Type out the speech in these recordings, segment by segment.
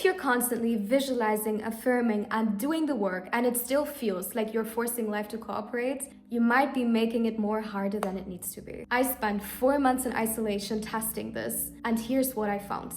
If you're constantly visualizing, affirming, and doing the work, and it still feels like you're forcing life to cooperate, you might be making it more harder than it needs to be. I spent 4 months in isolation testing this, and here's what I found.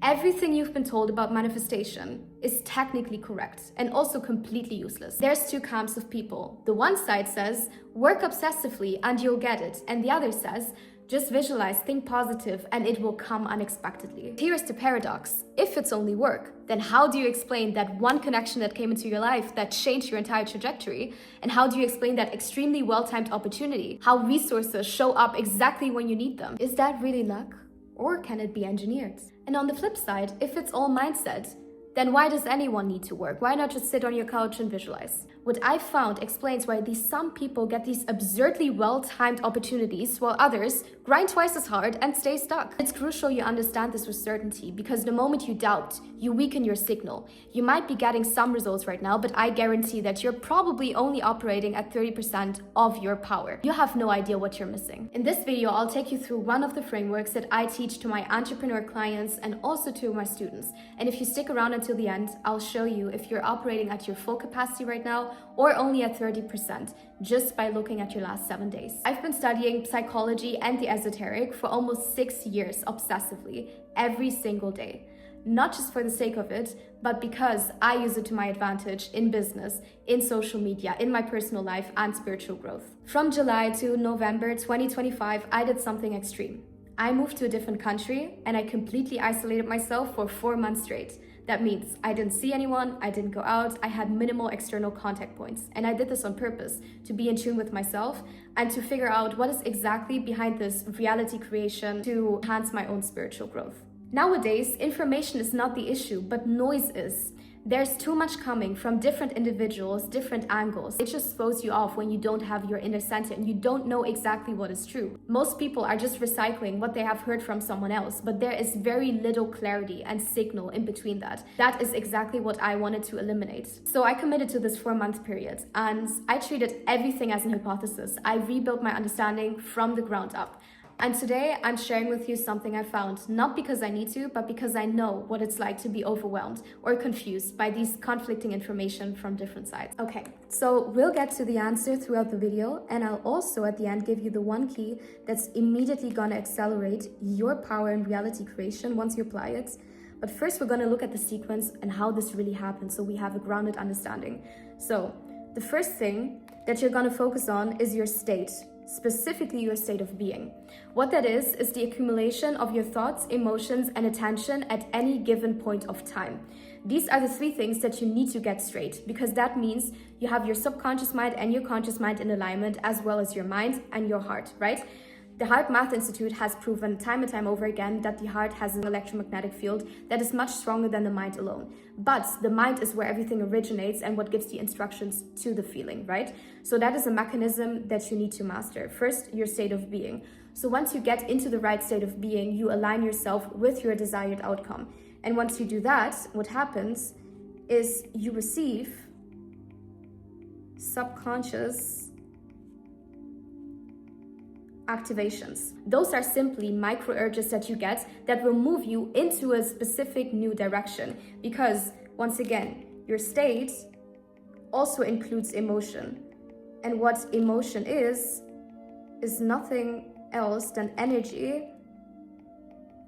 Everything you've been told about manifestation is technically correct and also completely useless. There's two camps of people. The one side says, work obsessively and you'll get it. And the other says, just visualize, think positive, and it will come unexpectedly. Here's the paradox. If it's only work, then how do you explain that one connection that came into your life that changed your entire trajectory? And how do you explain that extremely well-timed opportunity? How resources show up exactly when you need them? Is that really luck? Or can it be engineered? And on the flip side, if it's all mindset, then why does anyone need to work? Why not just sit on your couch and visualize? What I found explains why some people get these absurdly well-timed opportunities while others grind twice as hard and stay stuck. It's crucial you understand this with certainty, because the moment you doubt, you weaken your signal. You might be getting some results right now, but I guarantee that you're probably only operating at 30% of your power. You have no idea what you're missing. In this video, I'll take you through one of the frameworks that I teach to my entrepreneur clients and also to my students. And if you stick around until the end, I'll show you if you're operating at your full capacity right now or only at 30% just by looking at your last 7 days. I've been studying psychology and the esoteric for almost 6 years obsessively, every single day. Not just for the sake of it, but because I use it to my advantage in business, in social media, in my personal life, and spiritual growth. From July to November 2025, I did something extreme. I moved to a different country and I completely isolated myself for 4 months straight. That means I didn't see anyone, I didn't go out, I had minimal external contact points. And I did this on purpose, to be in tune with myself and to figure out what is exactly behind this reality creation to enhance my own spiritual growth. Nowadays, information is not the issue, but noise is. There's too much coming from different individuals, different angles. It just throws you off when you don't have your inner center and you don't know exactly what is true. Most people are just recycling what they have heard from someone else, but there is very little clarity and signal in between that. That is exactly what I wanted to eliminate. So I committed to this 4-month period and I treated everything as an hypothesis. I rebuilt my understanding from the ground up. And today I'm sharing with you something I found, not because I need to, but because I know what it's like to be overwhelmed or confused by these conflicting information from different sides. Okay, so we'll get to the answer throughout the video, and I'll also at the end give you the one key that's immediately gonna accelerate your power in reality creation once you apply it. But first we're gonna look at the sequence and how this really happens so we have a grounded understanding. So the first thing that you're gonna focus on is your state. Specifically your state of being. What that is the accumulation of your thoughts, emotions, and attention at any given point of time. These are the 3 things that you need to get straight, because that means you have your subconscious mind and your conscious mind in alignment, as well as your mind and your heart, right? The Heart Math Institute has proven time and time over again that the heart has an electromagnetic field that is much stronger than the mind alone. But the mind is where everything originates and what gives the instructions to the feeling, right? So that is a mechanism that you need to master. First, your state of being. So once you get into the right state of being, you align yourself with your desired outcome. And once you do that, what happens is you receive subconscious activations. Those are simply micro urges that you get that will move you into a specific new direction, because once again, your state also includes emotion, and what emotion is nothing else than energy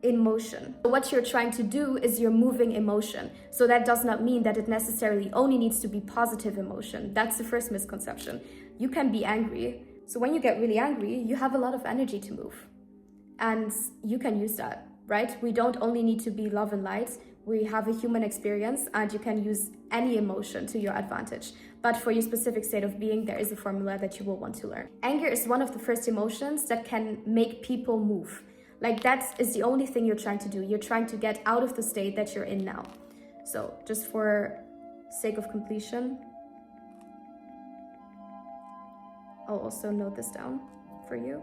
in motion. So what you're trying to do is you're moving emotion. So that does not mean that it necessarily only needs to be positive emotion. That's the first misconception. You can be angry. So when you get really angry, you have a lot of energy to move, and you can use that, right? We don't only need to be love and light. We have a human experience, and you can use any emotion to your advantage. But for your specific state of being, there is a formula that you will want to learn. Anger is one of the first emotions that can make people move. Like, that is the only thing you're trying to do. You're trying to get out of the state that you're in now. So just for sake of completion, I'll also note this down for you.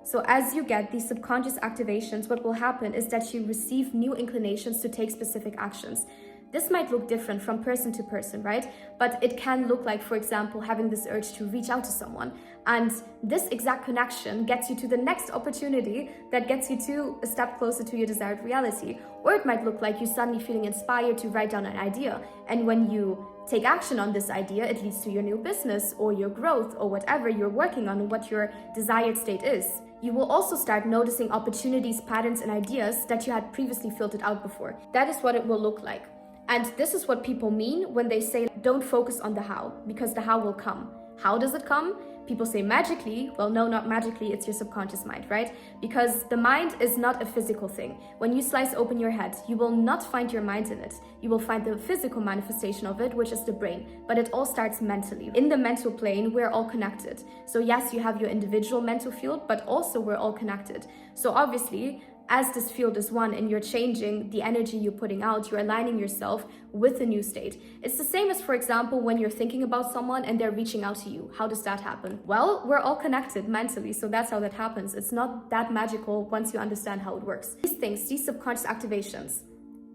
So as you get these subconscious activations, what will happen is that you receive new inclinations to take specific actions. This might look different from person to person, right? But it can look like, for example, having this urge to reach out to someone. And this exact connection gets you to the next opportunity that gets you to a step closer to your desired reality. Or it might look like you suddenly feeling inspired to write down an idea. And when you take action on this idea, it leads to your new business or your growth or whatever you're working on and what your desired state is. You will also start noticing opportunities, patterns, and ideas that you had previously filtered out before. That is what it will look like. And this is what people mean when they say, don't focus on the how, because the how will come. How does it come? People say magically. Well, no, not magically, it's your subconscious mind, right? Because the mind is not a physical thing. When you slice open your head, you will not find your mind in it. You will find the physical manifestation of it, which is the brain, but it all starts mentally. In the mental plane, we're all connected. So yes, you have your individual mental field, but also we're all connected. So obviously, as this field is one and you're changing the energy you're putting out, you're aligning yourself with a new state. It's the same as, for example, when you're thinking about someone and they're reaching out to you. How does that happen? Well, we're all connected mentally, so that's how that happens. It's not that magical once you understand how it works. These things, these subconscious activations,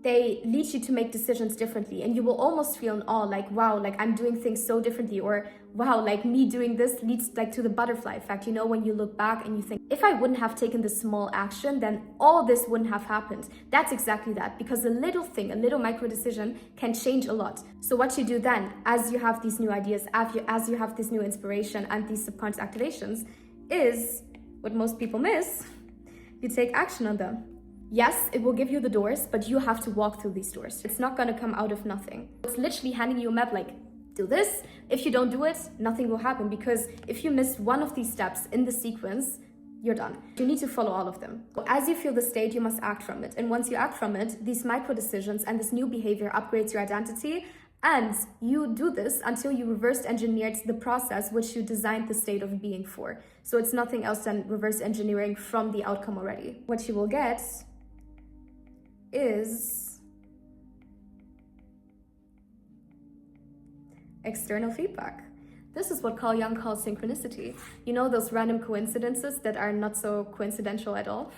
they lead you to make decisions differently, and you will almost feel in awe, like, wow, like I'm doing things so differently, or wow, like me doing this leads like to the butterfly effect. You know, when you look back and you think, if I wouldn't have taken this small action, then all this wouldn't have happened. That's exactly that, because a little thing, a little micro decision can change a lot. So what you do then, as you have these new ideas, as you have this new inspiration and these subconscious activations, is what most people miss. You take action on them. Yes, it will give you the doors, but you have to walk through these doors. It's not going to come out of nothing. It's literally handing you a map like, do this. If you don't do it, nothing will happen, because if you miss one of these steps in the sequence, you're done. You need to follow all of them. As you feel the state, you must act from it. And once you act from it, these micro decisions and this new behavior upgrades your identity. And you do this until you reverse engineered the process which you designed the state of being for. So it's nothing else than reverse engineering from the outcome already. What you will get is external feedback. This is what Carl Jung calls synchronicity. You know, those random coincidences that are not so coincidental at all?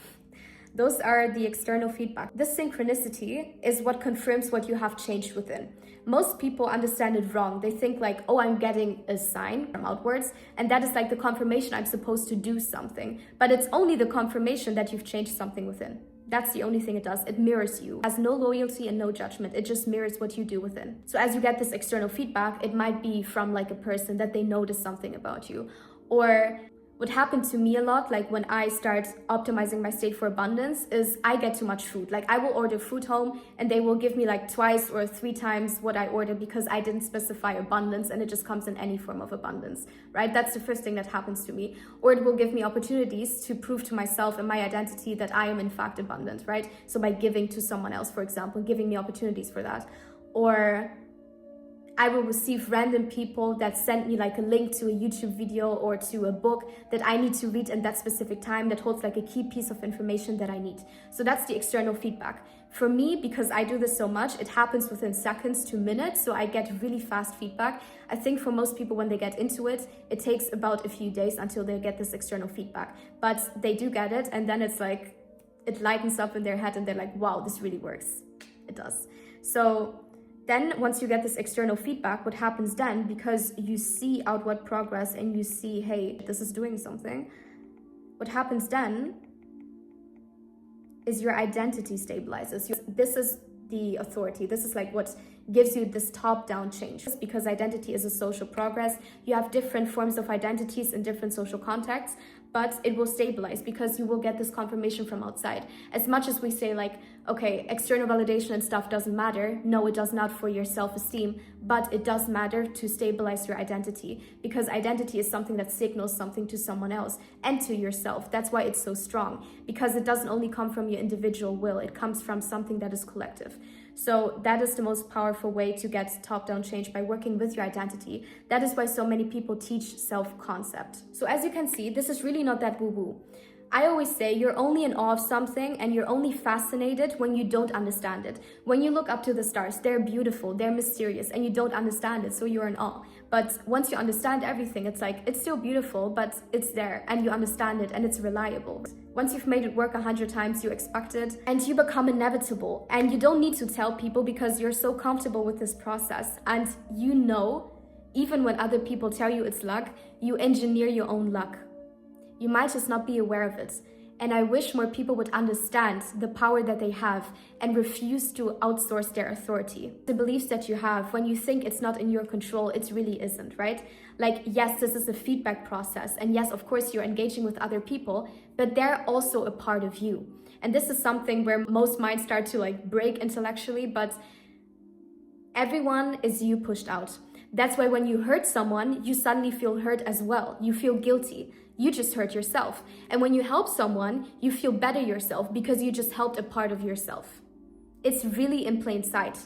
Those are the external feedback. This synchronicity is what confirms what you have changed within. Most people understand it wrong. They think like, oh, I'm getting a sign from outwards, and that is like the confirmation I'm supposed to do something. But it's only the confirmation that you've changed something within. That's the only thing it does. It mirrors you. It has no loyalty and no judgment. It just mirrors what you do within. So as you get this external feedback, it might be from like a person that they notice something about you. Or what happened to me a lot, like when I start optimizing my state for abundance, is I get too much food. Like I will order food home and they will give me like twice or 3 times what I ordered because I didn't specify abundance, and it just comes in any form of abundance, right? That's the first thing that happens to me. Or it will give me opportunities to prove to myself and my identity that I am in fact abundant, right? So by giving to someone else, for example, giving me opportunities for that. Or I will receive random people that send me like a link to a YouTube video or to a book that I need to read in that specific time that holds like a key piece of information that I need. So that's the external feedback. For me, because I do this so much, it happens within seconds to minutes, so I get really fast feedback. I think for most people when they get into it, it takes about a few days until they get this external feedback. But they do get it, and then it's like, it lightens up in their head and they're like, wow, this really works. It does. So then once you get this external feedback, what happens then, because you see outward progress and you see, hey, this is doing something, what happens then is your identity stabilizes. This is the authority. This is like what gives you this top-down change. Because identity is a social progress. You have different forms of identities in different social contexts, but it will stabilize because you will get this confirmation from outside. As much as we say like, okay, external validation and stuff doesn't matter. No, it does not for your self-esteem, but it does matter to stabilize your identity, because identity is something that signals something to someone else and to yourself. That's why it's so strong, because it doesn't only come from your individual will, it comes from something that is collective. So that is the most powerful way to get top-down change, by working with your identity. That is why so many people teach self-concept. So as you can see, this is really not that woo-woo. I always say you're only in awe of something and you're only fascinated when you don't understand it. When you look up to the stars, they're beautiful, they're mysterious, and you don't understand it, so you're in awe. But once you understand everything, it's like, it's still beautiful, but it's there, and you understand it, and it's reliable. Once you've made it work 100 times, you expect it, and you become inevitable. And you don't need to tell people because you're so comfortable with this process. And you know, even when other people tell you it's luck, you engineer your own luck. You might just not be aware of it. And I wish more people would understand the power that they have and refuse to outsource their authority. The beliefs that you have, when you think it's not in your control, it really isn't, right? Like, yes, this is a feedback process. And yes, of course, you're engaging with other people, but they're also a part of you. And this is something where most minds start to break intellectually, but everyone is you pushed out. That's why when you hurt someone, you suddenly feel hurt as well. You feel guilty. You just hurt yourself. And when you help someone, you feel better yourself because you just helped a part of yourself. It's really in plain sight,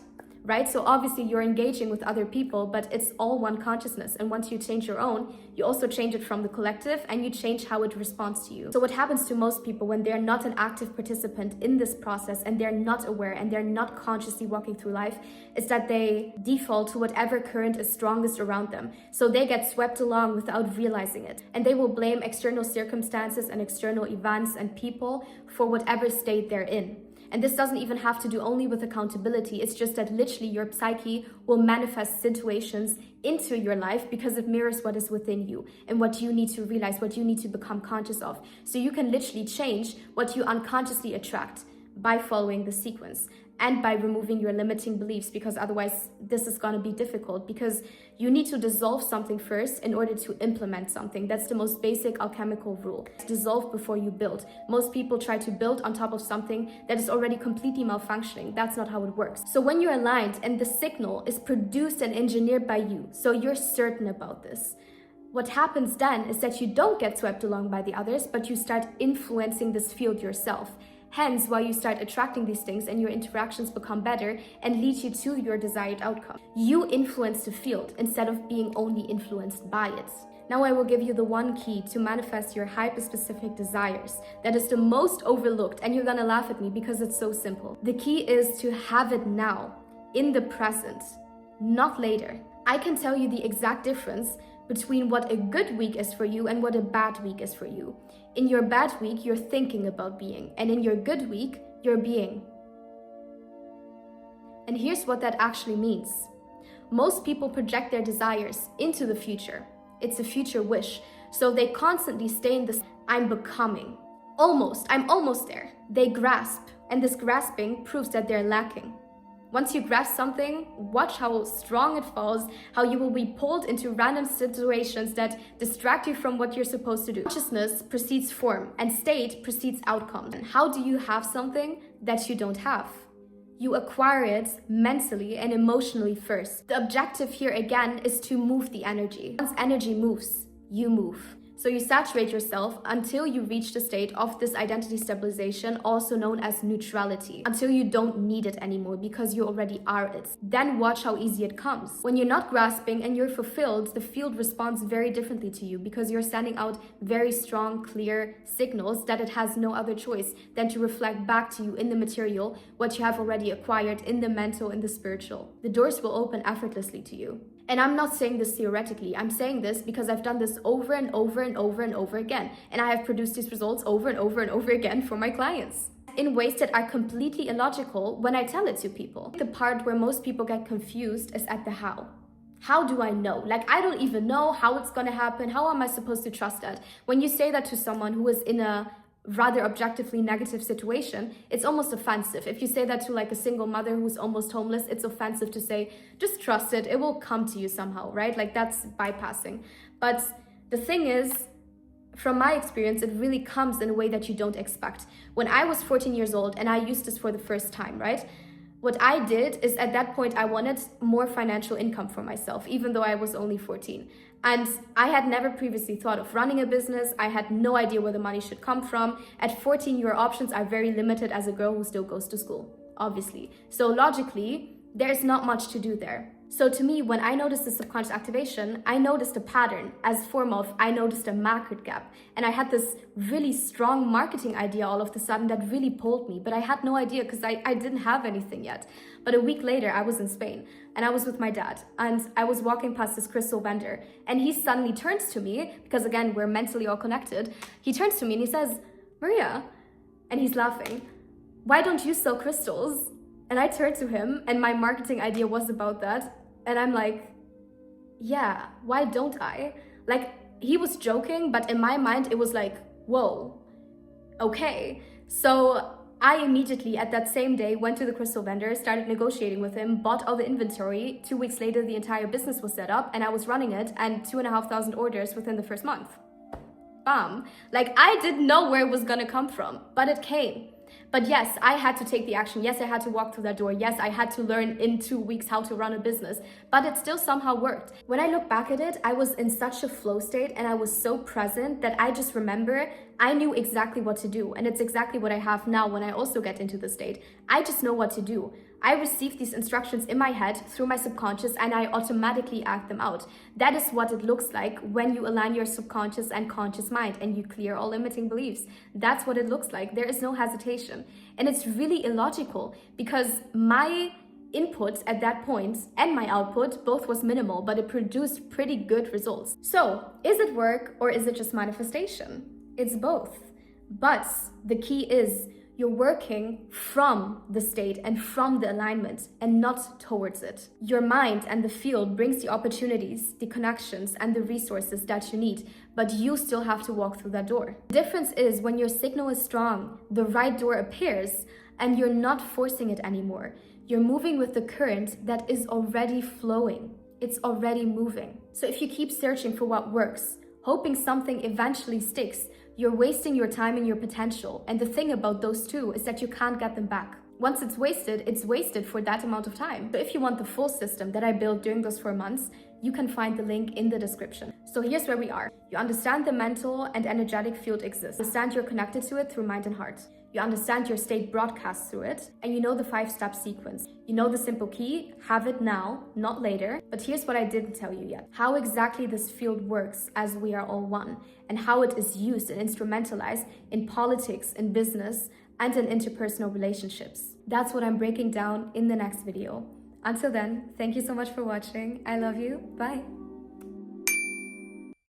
right? So obviously you're engaging with other people, but it's all one consciousness. And once you change your own, you also change it from the collective and you change how it responds to you. So what happens to most people when they're not an active participant in this process and they're not aware and they're not consciously walking through life is that they default to whatever current is strongest around them. So they get swept along without realizing it. And they will blame external circumstances and external events and people for whatever state they're in. And this doesn't even have to do only with accountability. It's just that literally your psyche will manifest situations into your life because it mirrors what is within you and what you need to realize, what you need to become conscious of. So you can literally change what you unconsciously attract by following the sequence and by removing your limiting beliefs, because otherwise this is going to be difficult because you need to dissolve something first in order to implement something. That's the most basic alchemical rule. Dissolve before you build. Most people try to build on top of something that is already completely malfunctioning. That's not how it works. So when you're aligned and the signal is produced and engineered by you, so you're certain about this, what happens then is that you don't get swept along by the others, but you start influencing this field yourself. Hence why you start attracting these things and your interactions become better and lead you to your desired outcome. You influence the field instead of being only influenced by it. Now I will give you the one key to manifest your hyper-specific desires that is the most overlooked, and you're gonna laugh at me because it's so simple. The key is to have it now, in the present, not later. I can tell you the exact difference between what a good week is for you and what a bad week is for you. In your bad week, you're thinking about being, and in your good week, you're being. And here's what that actually means. Most people project their desires into the future. It's a future wish. So they constantly stay in this, I'm becoming. I'm almost there. They grasp, and this grasping proves that they're lacking. Once you grasp something, watch how strong it falls, how you will be pulled into random situations that distract you from what you're supposed to do. Consciousness precedes form, and state precedes outcome. And how do you have something that you don't have? You acquire it mentally and emotionally first. The objective here again is to move the energy. Once energy moves, you move. So you saturate yourself until you reach the state of this identity stabilization, also known as neutrality, until you don't need it anymore because you already are it. Then watch how easy it comes. When you're not grasping and you're fulfilled, the field responds very differently to you because you're sending out very strong, clear signals that it has no other choice than to reflect back to you in the material what you have already acquired in the mental and the spiritual. The doors will open effortlessly to you. And I'm not saying this theoretically. I'm saying this because I've done this over and over and over and over again. And I have produced these results over and over and over again for my clients in ways that are completely illogical when I tell it to people. The part where most people get confused is at the how. How do I know? I don't even know how it's gonna happen. How am I supposed to trust that? When you say that to someone who is in a rather objectively negative situation, it's almost offensive. If you say that to a single mother who's almost homeless, it's offensive to say, just trust it, it will come to you somehow, right? That's bypassing. But the thing is, from my experience, it really comes in a way that you don't expect. When I was 14 years old and I used this for the first time, right? What I did is at that point, I wanted more financial income for myself, even though I was only 14. And I had never previously thought of running a business. I had no idea where the money should come from. At 14, your options are very limited as a girl who still goes to school, obviously. So logically, there's not much to do there. So to me, when I noticed the subconscious activation, I noticed a pattern as form of I noticed a market gap. And I had this really strong marketing idea all of a sudden that really pulled me, but I had no idea because I didn't have anything yet. But a week later, I was in Spain and I was with my dad and I was walking past this crystal vendor and he suddenly turns to me, because again, we're mentally all connected. He turns to me and he says, Maria, and he's laughing, why don't you sell crystals? And I turned to him and my marketing idea was about that. And I'm like, yeah, why don't I? Like, he was joking, but in my mind, it was like, whoa, okay. So I immediately, at that same day, went to the crystal vendor, started negotiating with him, bought all the inventory. 2 weeks later, the entire business was set up and I was running it, and 2,500 orders within the first month. Bam. Like, I didn't know where it was gonna come from, but it came. But yes, I had to take the action. Yes, I had to walk through that door. Yes, I had to learn in 2 weeks how to run a business, but it still somehow worked. When I look back at it, I was in such a flow state and I was so present that I just remember I knew exactly what to do. And it's exactly what I have now when I also get into the state. I just know what to do. I receive these instructions in my head through my subconscious and I automatically act them out. That is what it looks like when you align your subconscious and conscious mind and you clear all limiting beliefs. That's what it looks like. There is no hesitation. And it's really illogical because my input at that point and my output both was minimal, but it produced pretty good results. So is it work or is it just manifestation? It's both. But the key is you're working from the state and from the alignment and not towards it. Your mind and the field brings the opportunities, the connections, and the resources that you need, but you still have to walk through that door. The difference is when your signal is strong, the right door appears and you're not forcing it anymore. You're moving with the current that is already flowing. It's already moving. So if you keep searching for what works, hoping something eventually sticks, you're wasting your time and your potential. And the thing about those two is that you can't get them back. Once it's wasted for that amount of time. So if you want the full system that I built during those 4 months, you can find the link in the description. So here's where we are. You understand the mental and energetic field exists. You understand you're connected to it through mind and heart. You understand your state broadcasts through it, and you know the 5-step sequence. You know the simple key, have it now, not later. But here's what I didn't tell you yet. How exactly this field works as we are all one, and how it is used and instrumentalized in politics, in business, and in interpersonal relationships. That's what I'm breaking down in the next video. Until then, thank you so much for watching. I love you. Bye.